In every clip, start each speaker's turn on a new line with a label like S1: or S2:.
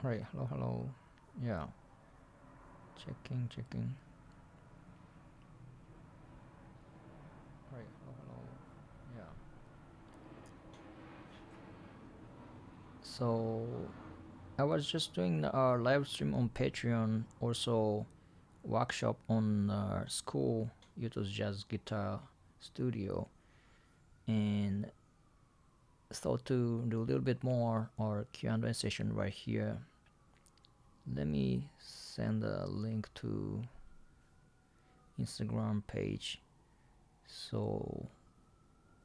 S1: Right, hello, hello. Yeah, checking. Right, hello, hello. Yeah. So I was just doing a live stream on Patreon, also workshop on school YouTube Jazz Guitar Studio, and thought to do a little bit more or Q&A session right here. Let me send a link to Instagram page, so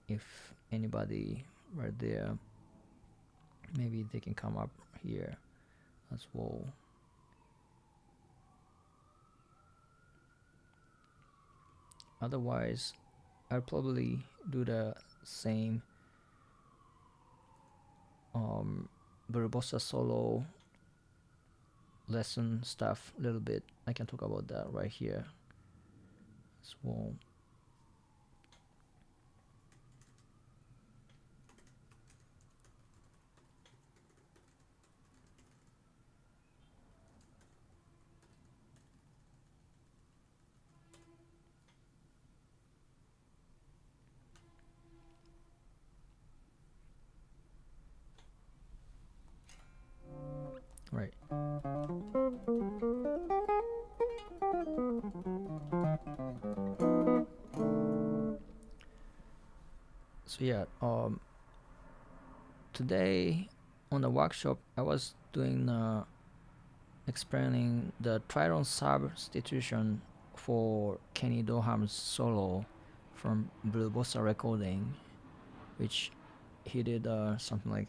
S1: if anybody right there, maybe they can come up here as well. Otherwise, I'll probably do the same Barbosa solo lesson stuff a little bit. I can talk about that right here as well. Right. So yeah, today on the workshop I was doing explaining the tritone substitution for Kenny Dorham's solo from Blue Bossa recording, which he did something like.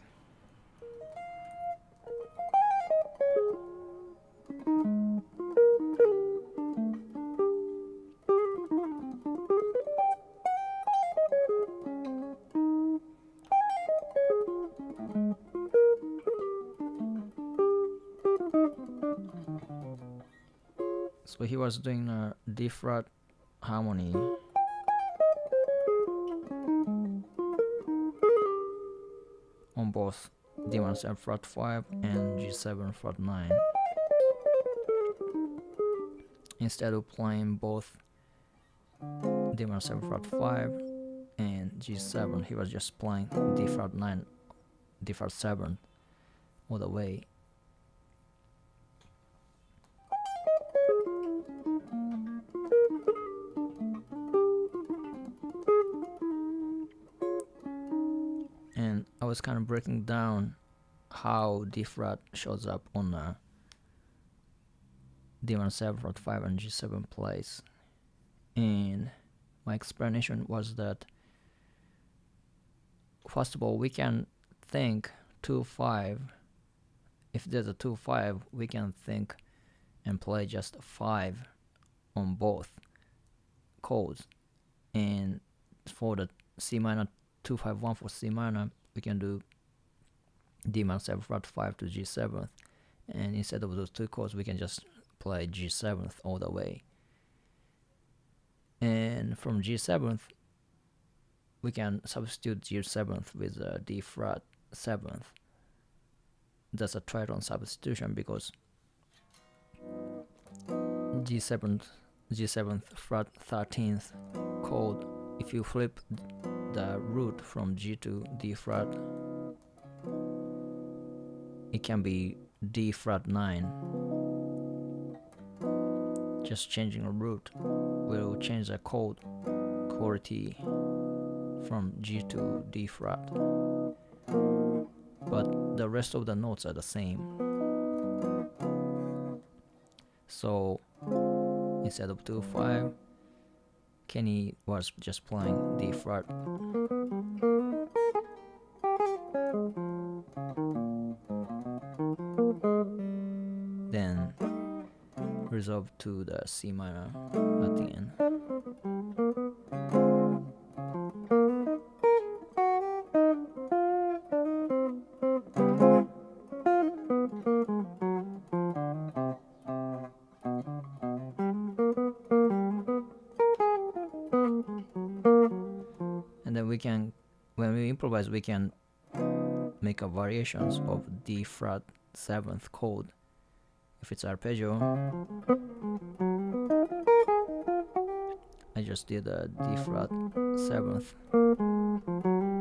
S1: So he was doing a D flat harmony on both D1 7 flat 5 and G7 flat 9. Instead of playing both D1 7 flat 5 and G7, he was just playing D flat 9, D flat 7 all the way. And I was kind of breaking down how D flat shows up on D1 7 flat 5 and G7 plays. And my explanation was that first of all, we can think 2-5. If there's a 2-5, we can think and play just 5 on both chords. And for the C minor 2-5-1 for C minor, we can do D minor 7 flat 5 to G7th, and instead of those two chords, we can just play G7th all the way. And from G7th, we can substitute G7th with D flat 7th. That's a tritone substitution because G7th flat 13th chord, if you flip the root from G to D flat, it can be D flat 9. Just changing a root will change the chord quality from G to D flat, but the rest of the notes are the same. So instead of 2-5, Kenny was just playing D flat. Then resolve to the C minor at the end. And then we can, when we improvise, we can make a variations of D flat 7th chord. If it's arpeggio, I just did a D flat 7th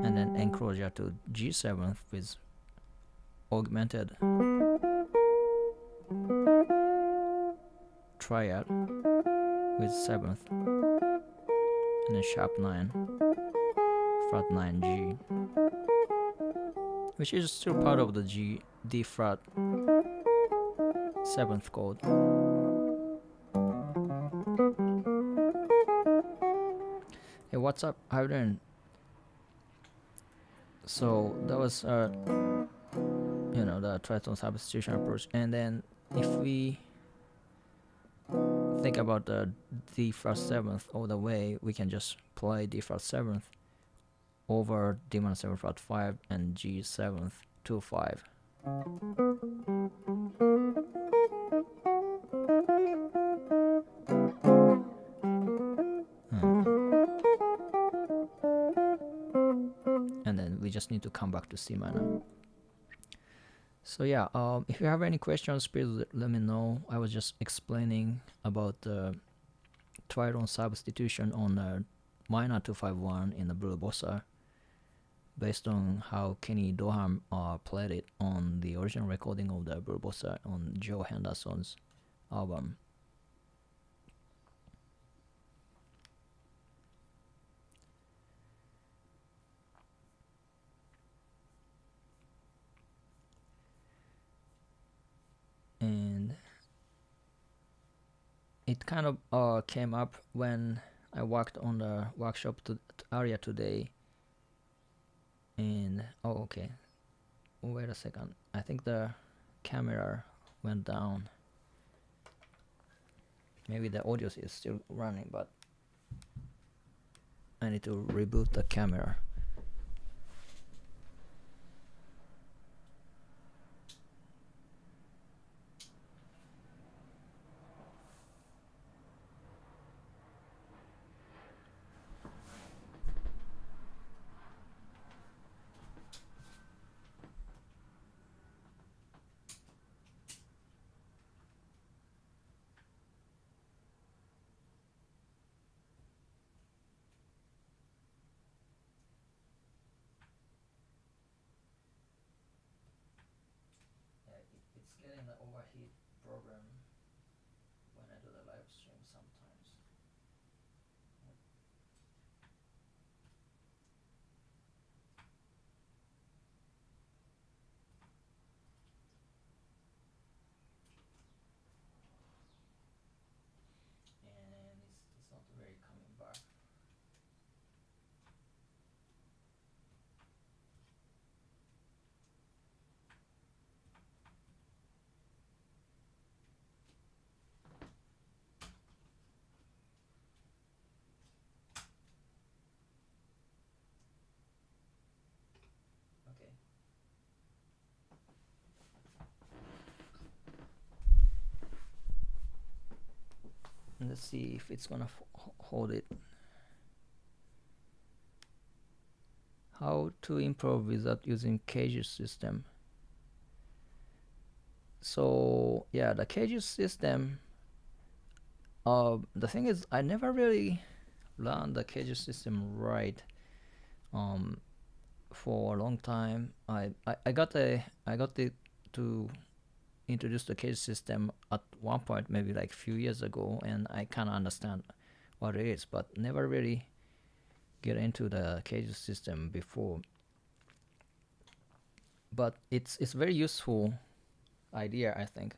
S1: and then enclosure to G7th with augmented triad with 7th and then sharp 9, flat 9 G, which is still part of the D flat 7th chord. Hey, what's up? How you doing? So that was the tritone substitution approach. And then if we think about the D flat 7th all the way, we can just play D flat 7th over D minor 7 flat 5 and G 7th 2 5. And then we just need to come back to C minor. So yeah, if you have any questions, please let me know. I was just explaining about the tritone substitution on minor 251 in the Blue Bossa, based on how Kenny Dorham played it on the original recording of the Blue Bossa on Joe Henderson's album. And it kind of came up when I worked on the workshop area today. And okay, wait a second, I think the camera went down. Maybe the audio is still running, but I need to reboot the camera. It's getting the overheat problem when I do the live stream sometimes. And it's not very coming back. Okay. Let's see if it's gonna hold it. How to improve without using cages system. So yeah, the cages system, the thing is I never really learned the cages system right for a long time. I got it to introduce the cage system at one point, maybe like a few years ago, and I kind of understand what it is, but never really get into the cage system before. But it's very useful idea, I think.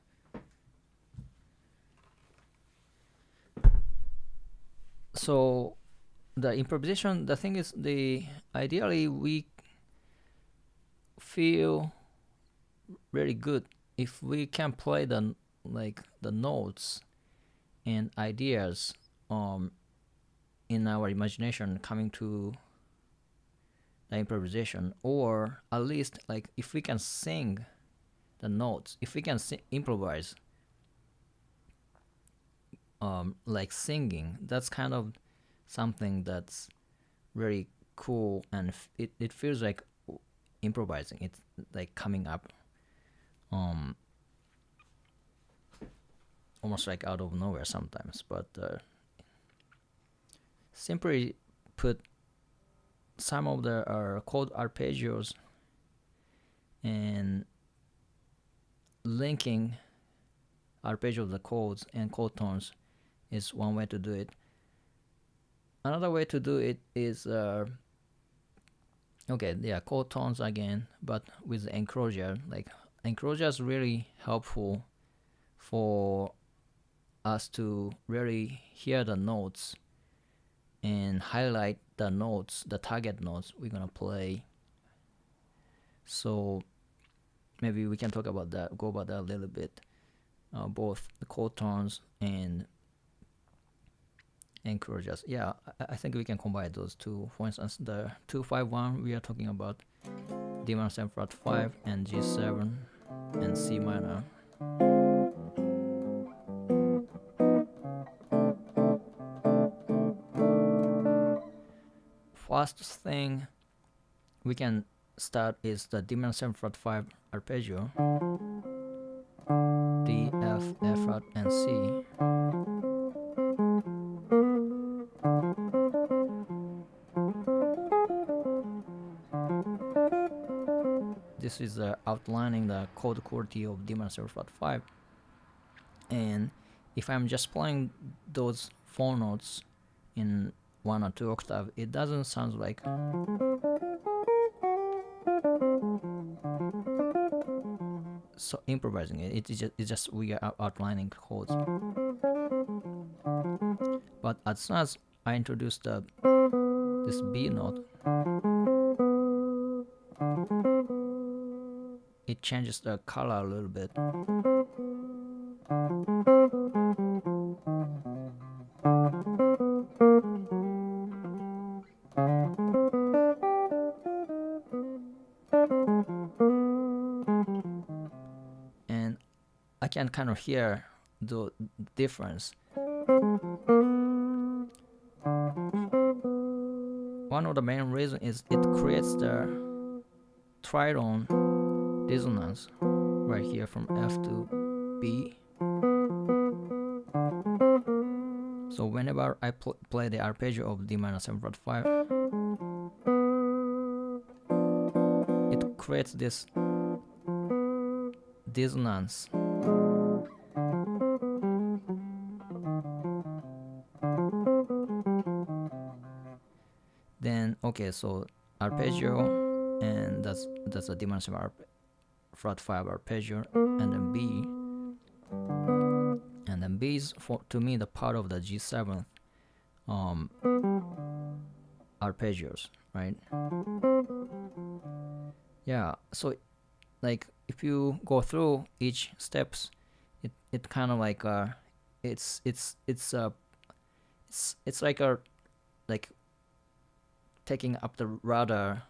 S1: So the improvisation, the thing is, ideally we feel really good if we can play the notes and ideas in our imagination coming to the improvisation, or at least like if we can sing the notes, if we can improvise like singing, that's kind of something that's very cool, and it feels like improvising. It's like coming up almost like out of nowhere sometimes. But simply put, some of the chord arpeggios and linking arpeggio of the chords and chord tones is one way to do it. Another way to do it is chord tones again, but with the enclosure. Like, enclosure is really helpful for us to really hear the notes and highlight the notes, the target notes we're gonna play. So maybe we can talk about that, go about that a little bit. Both the chord tones and enclosures. Yeah, I think we can combine those two. For instance, the 251 we are talking about D minor 7 flat 5 and G7 and C minor. First thing we can start is the D minor 7 flat 5 arpeggio, D, F, F flat, and C. This is outlining the chord quality of D minor 7 flat 5. And if I'm just playing those 4 notes in 1 or 2 octave, it doesn't sound like so improvising it. It's just we are outlining chords. But as soon as I introduce this B note, it changes the color a little bit. And I can kind of hear the difference. One of the main reasons is it creates the tritone dissonance right here from F to B. So whenever I play the arpeggio of D minor 7 flat 5, it creates this dissonance. Then okay, so arpeggio, and that's a D minor 7 flat 5 arpeggio, and then B, and then B is to me the part of the G7 arpeggios, right? Yeah, so like if you go through each steps, it kind of like it's like taking up the rudder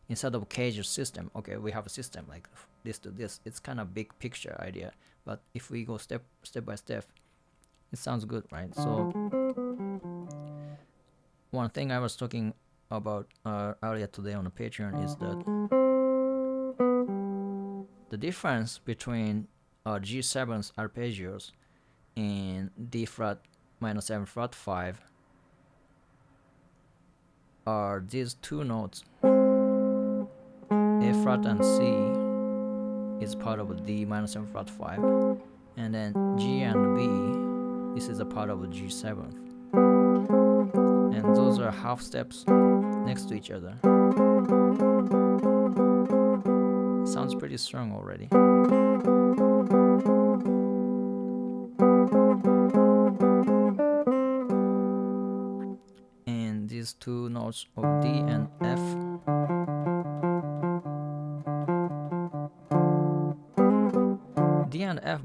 S1: instead of a cage system. Okay, we have a system like this to this. It's kind of big picture idea, but if we go step by step, it sounds good, right? So one thing I was talking about earlier today on the Patreon is that the difference between G7's arpeggios and D flat minor 7 flat 5 are these 2 notes. A flat and C is part of D minor 7 flat 5, and then G and B, this is a part of G7, and those are half steps next to each other. Sounds pretty strong already. And these 2 notes of D and F, D and F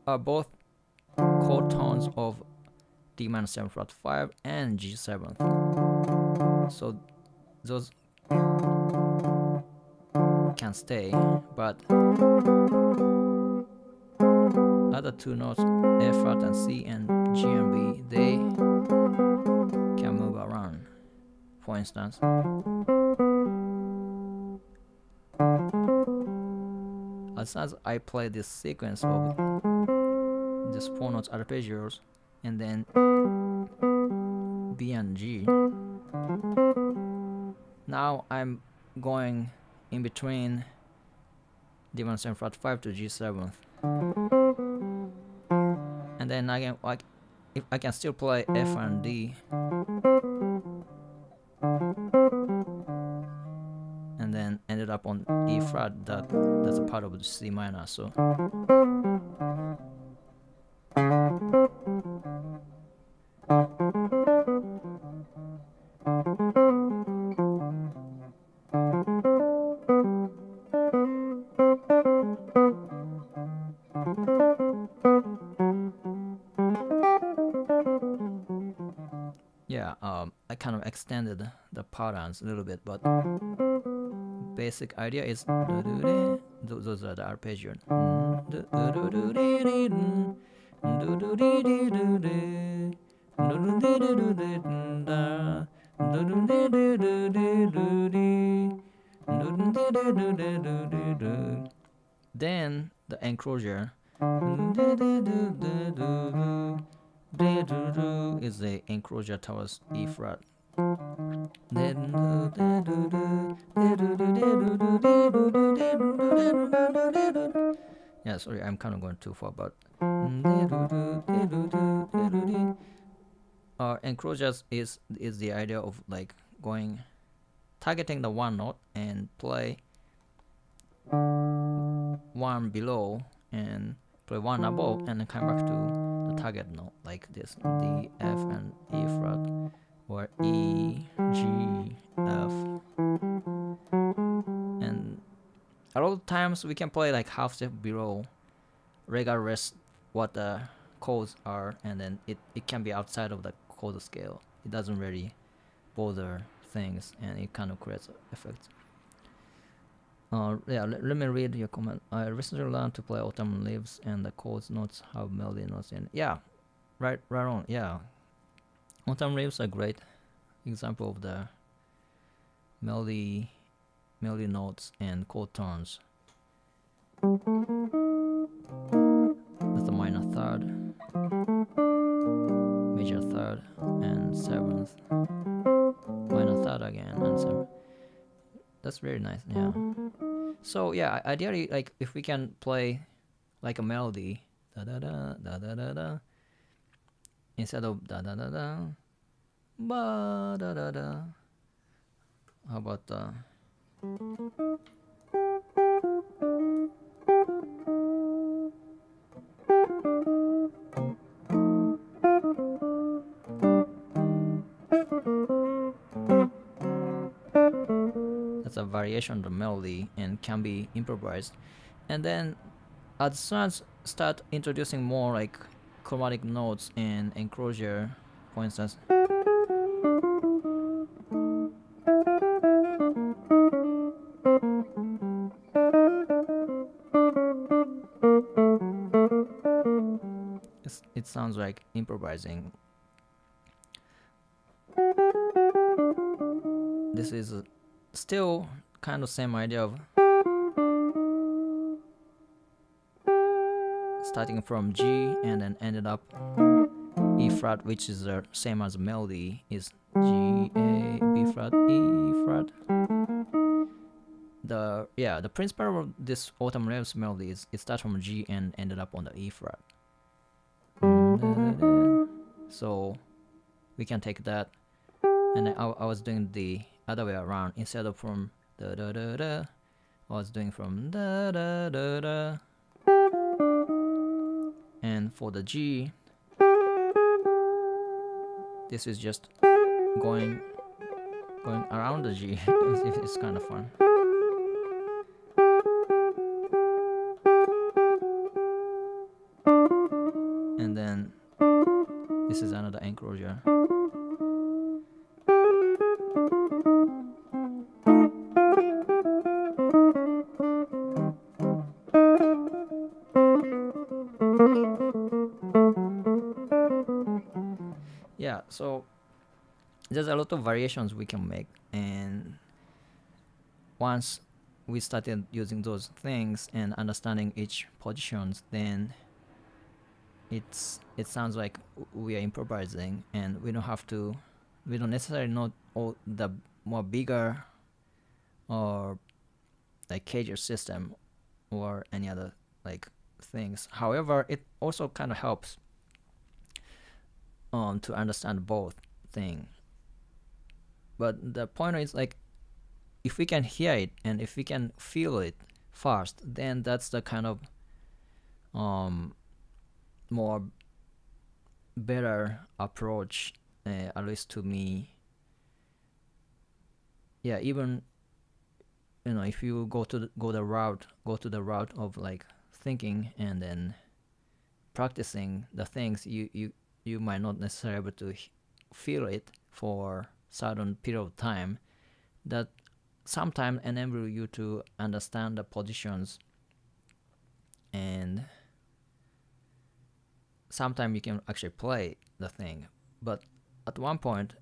S1: are both chord tones of D minor 7 flat 5 and G7. So those can stay, but other 2 notes, A flat and C and G and B, they can move around. For instance, as soon as I play this sequence of this 4 notes arpeggios and then B and G, now I'm going in between D1 7 flat 5 to G7, and then if I can still play F and D, and then ended up on E flat. That's a part of the C minor. So yeah, I kind of extended the patterns a little bit, but basic idea is those are the arpeggio. Then the enclosure is the enclosure towards E flat. Yeah, sorry, I'm kind of going too far, but enclosures is the idea of like targeting the one note and play one below and play one above and then come back to the target note like this, D, F, and E flat, or E, G, F. And a lot of times we can play like half step below regardless what the chords are, and then it can be outside of the chord scale. It doesn't really bother things, and it kind of creates effects. Yeah, let me read your comment. I recently learned to play Autumn Leaves, and the chords notes have melody notes in. Yeah, right on. Yeah, Autumn Leaves are a great example of the melody notes and chord tones. That's the minor third, major third, and seventh. Minor third again, and seventh. That's very nice. Yeah. So yeah, ideally, like if we can play like a melody, da da da da da da da, instead of da da da da, ba da da da. How about that's a variation of the melody and can be improvised. And then as soon as start introducing more like chromatic notes and enclosure, for instance, it sounds like improvising. This is still kind of same idea of starting from G and then ended up E flat, which is the same as melody, is G, A, B flat, E flat. The principle of this Autumn Leaves melody is it starts from G and ended up on the E flat. So we can take that, and I was doing the other way around. Instead of from da da da da, I was doing from da da da da. And for the G, this is just going around the G. It's kind of fun. And then this is another enclosure. Yeah, so there's a lot of variations we can make, and once we started using those things and understanding each positions, then it sounds like we are improvising, and we don't necessarily know all the more bigger or like cager system or any other like things. However, it also kind of helps to understand both thing. But the point is, like, if we can hear it and if we can feel it first, then that's the kind of more better approach, at least to me. Yeah, even if you go to the route of like thinking and then practicing the things, you might not necessarily be able to feel it for certain period of time. That sometimes enable you to understand the positions, and sometimes you can actually play the thing. But at one point,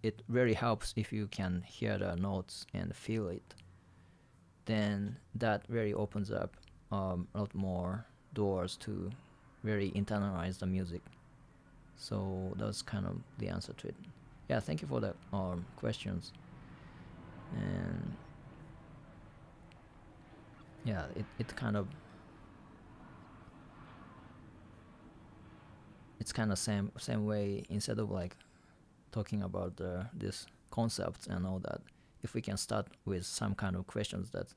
S1: it really helps if you can hear the notes and feel it. Then that really opens up a lot more doors to really internalize the music. So that's kind of the answer to it. Yeah, thank you for the questions. And yeah, it kind of it's kind of same way. Instead of like talking about this concepts and all that, if we can start with some kind of questions that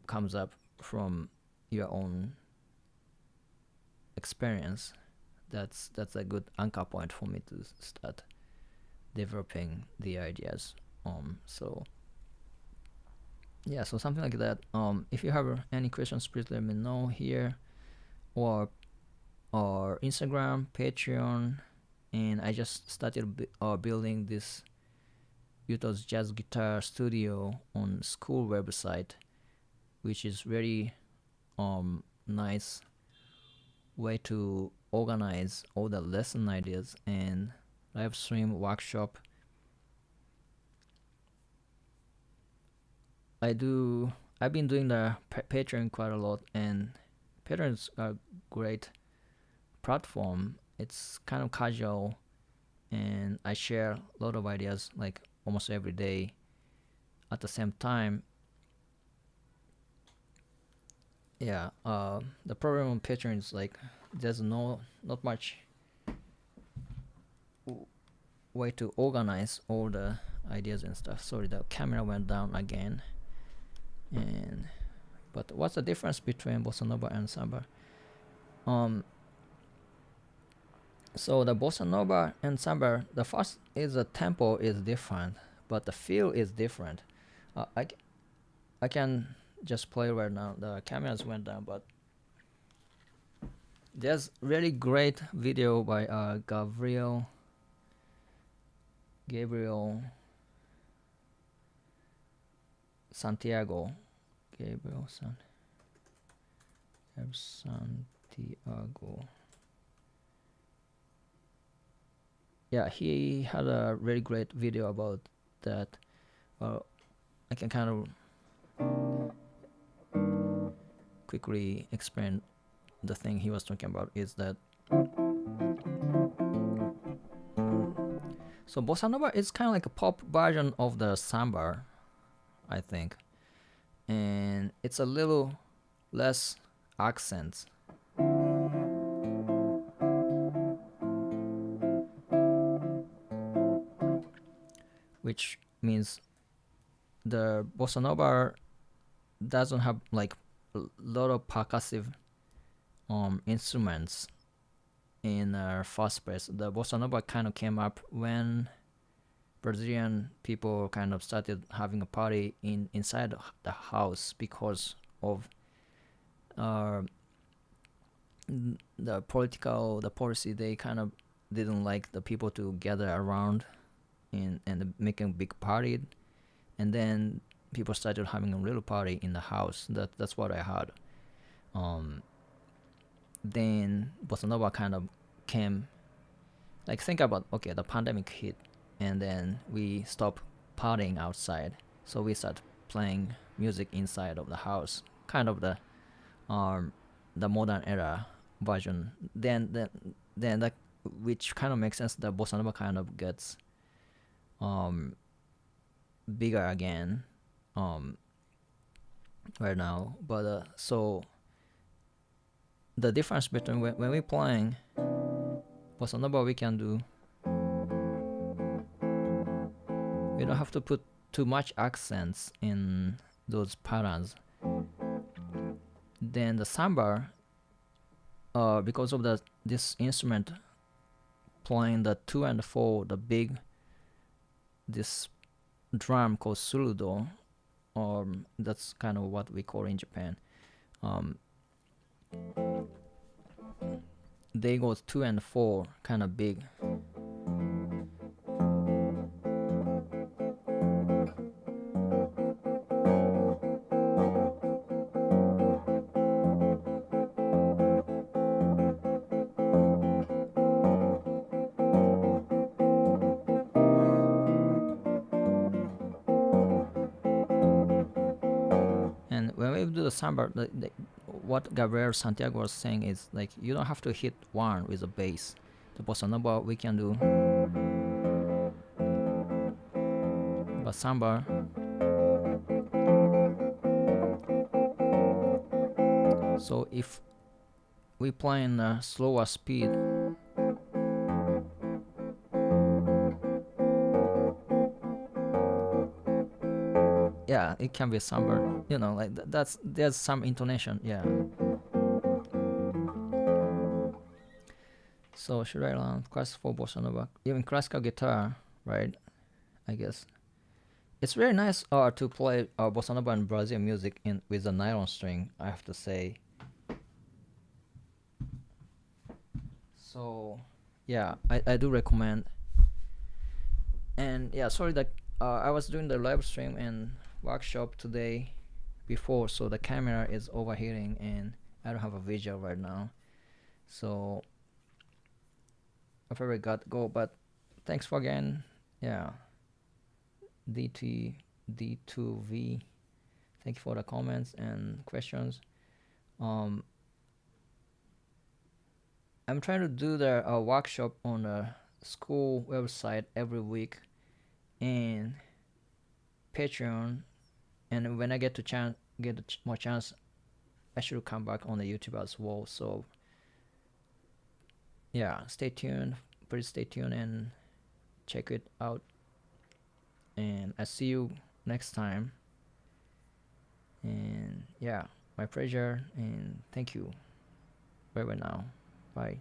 S1: comes up from your own experience, that's a good anchor point for me to start developing the ideas. So yeah, so something like that. If you have any questions, please let me know here, or Instagram, Patreon. And I just started building this Yuto's Jazz Guitar Studio on school website, which is very nice way to organize all the lesson ideas and live stream workshop. I've been doing the Patreon quite a lot, and Patreon is a great platform. It's kind of casual, and I share a lot of ideas like almost every day. At the same time, yeah, the problem on Patreon is like there's not much way to organize all the ideas and stuff. Sorry, the camera went down again. But what's the difference between bossa nova and samba? So the bossa nova and samba, the first is the tempo is different, but the feel is different. I can just play right now. The cameras went down, but there's really great video by Gabriel Santiago. Santiago. Yeah, he had a really great video about that. I can kind of quickly explain the thing he was talking about. Is that so bossa nova is kind of like a pop version of the samba, I think, and it's a little less accents. Which means the bossa nova doesn't have like a lot of percussive instruments in first place. The bossa nova kind of came up when Brazilian people kind of started having a party inside the house because of the policy. They kind of didn't like the people to gather around and making a big party, and then people started having a little party in the house. That's what I heard. Then bossa nova kind of came, like, think about, okay, the pandemic hit, and then we stopped partying outside, so we start playing music inside of the house, kind of the modern era version. Then that, which kind of makes sense. The bossa nova kind of gets um bigger again right now. But so the difference between when we're playing bossa nova, we can do, we don't have to put too much accents in those patterns. Then the samba, because of this instrument playing the 2 and 4, the big, this drum called surudo, that's kind of what we call in Japan. They go 2 and 4 kind of big. And when we do the samba, what Gabriel Santiago was saying is like you don't have to hit one with a bass. The bossa nova we can do, but samba, so if we play in a slower speed, yeah, it can be samba. You know, like that's there's some intonation. Yeah. So should I learn classical bossa nova? Even classical guitar, right? I guess it's very nice to play bossa nova and Brazilian music in with a nylon string, I have to say. So yeah, I do recommend. And yeah, sorry that I was doing the live stream and workshop today before, so the camera is overheating and I don't have a visual right now. So I probably got to go, but thanks for again. Yeah. D2V. Thank you for the comments and questions. I'm trying to do the workshop on the school website every week and Patreon, and when I get to more chance, I should come back on the YouTube as well. So yeah, stay tuned. Please stay tuned and check it out. And I see you next time. And yeah, my pleasure, and thank you. Bye bye now. Bye.